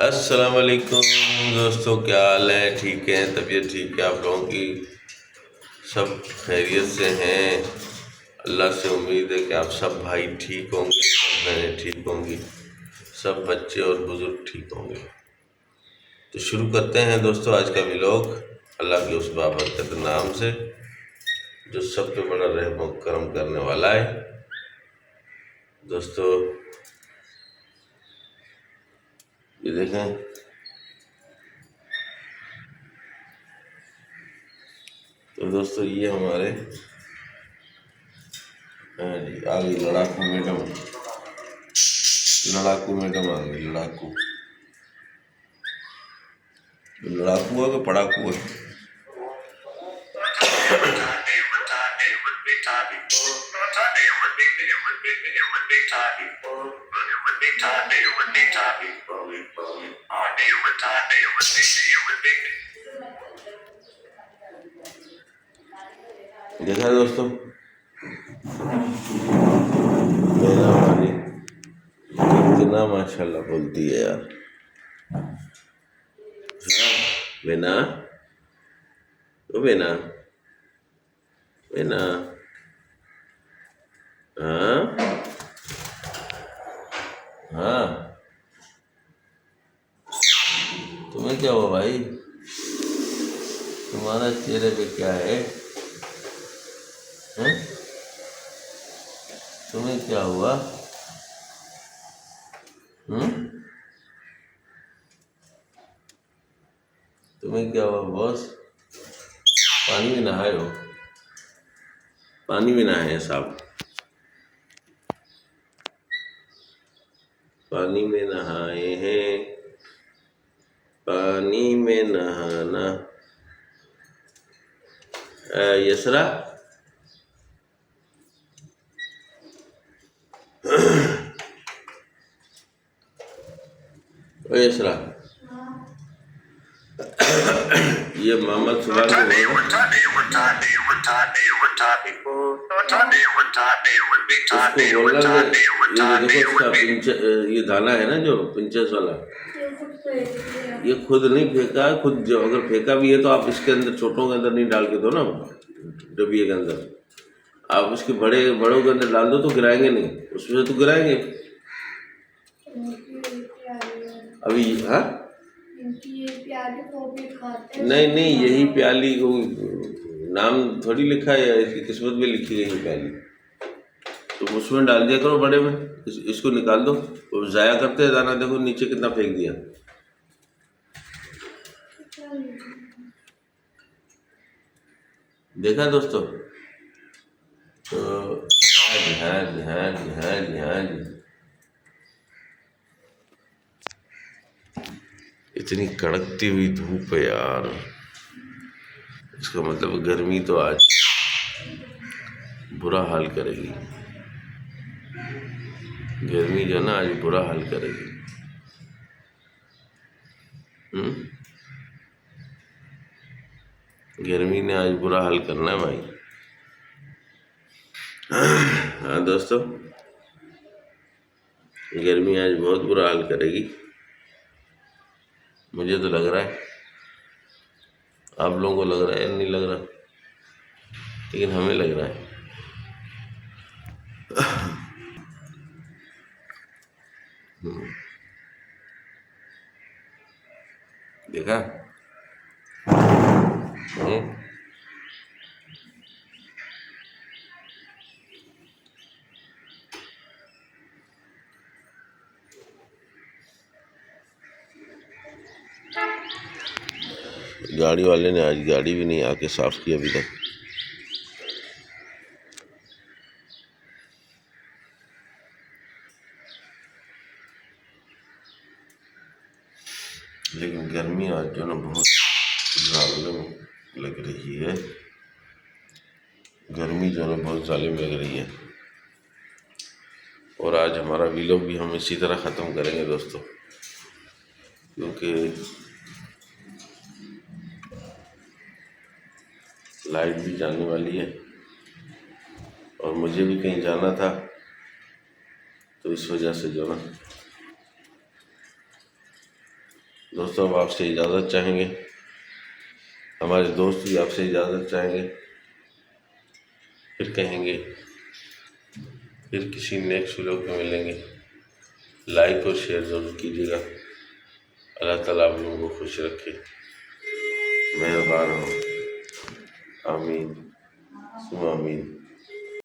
अस्सलाम वालेकुम दोस्तों, क्या हाल है? ठीक है? तबीयत ठीक है आप लोगों की? सब खैरियत से हैं? अल्लाह से उम्मीद है कि आप सब भाई ठीक होंगे, सब बहनें ठीक होंगी, सब बच्चे और बुज़ुर्ग ठीक होंगे। तो शुरू करते हैं दोस्तों आज का व्लॉग अल्लाह के उस बाबरकत नाम से जो सब पे बड़ा रहम और करम करने वाला है। दोस्तों ये देखें, तो दोस्तों ये हमारे आ गई लड़ाकू मैडम। लड़ाकू मैडम आ गई। लड़ाकू लड़ाकू है कि पड़ाकू है? देखा है दोस्तों, मेरा हमारी कितना माशाल्लाह बोलती है यार। बेना, ओ बेना, बेना, हाँ हाँ, तुम्हें क्या हुआ भाई? तुम्हारा चेहरे पे क्या है? हैं? तुम्हें क्या हुआ? तुम्हें क्या हुआ बॉस? पानी में नहाए हो? पानी में नहाए हैं साहब? पानी में नहाए हैं? पानी में नहाना यसरा, ओ यसरा, ये मोहम्मद सुबह को उसको बोलना ये देखो उसका ये दाना है ना जो पिंचेस वाला, ये खुद नहीं फेंका। खुद जो अगर फेंका भी है तो आप इसके अंदर छोटों के अंदर नहीं डाल के दो ना, डबिए के अंदर आप उसके बड़ों के अंदर डाल दो तो गिराएंगे नहीं, उसमें तो गिराएंगे अभी। हाँ नहीं नहीं, यही प्याली को नाम थोड़ी लिखा है, इसकी किस्मत में लिखी गई है प्याली, तो उसमें डाल दिया करो बड़े में। इसको निकाल दो, ज़ाया करते हैं दाना। देखो नीचे कितना फेंक दिया। देखा दोस्तों? तो हाँ जी हाँ जी हाँ जी हाँ जी। इतनी कड़कती हुई धूप है यार, इसका मतलब गर्मी तो आज बुरा हाल करेगी। गर्मी जो ना आज बुरा हाल करेगी। गर्मी ने आज बुरा हाल करना है भाई। हाँ दोस्तों, गर्मी आज बहुत बुरा हाल करेगी, मुझे तो लग रहा है। आप लोगों को लग रहा है नहीं लग रहा, लेकिन हमें लग रहा है। देखा? गाड़ी वाले ने आज गाड़ी भी नहीं आके साफ की अभी तक। लेकिन गर्मी आज जो ना बहुत जालिम लग रही है। गर्मी जो है बहुत जालिम लग रही है। और आज हमारा व्लॉग भी हम इसी तरह ख़त्म करेंगे दोस्तों, क्योंकि लाइट भी जाने वाली है और मुझे भी कहीं जाना था, तो इस वजह से जो ना दोस्तों अब आपसे इजाज़त चाहेंगे, हमारे दोस्त भी आपसे इजाज़त चाहेंगे, फिर कहेंगे फिर किसी नेक्स्ट व्लॉग में मिलेंगे। लाइक और शेयर ज़रूर कीजिएगा। अल्लाह ताला आप लोगों को खुश रखे, मेहरबान हो। आमीन सुमा आमीन।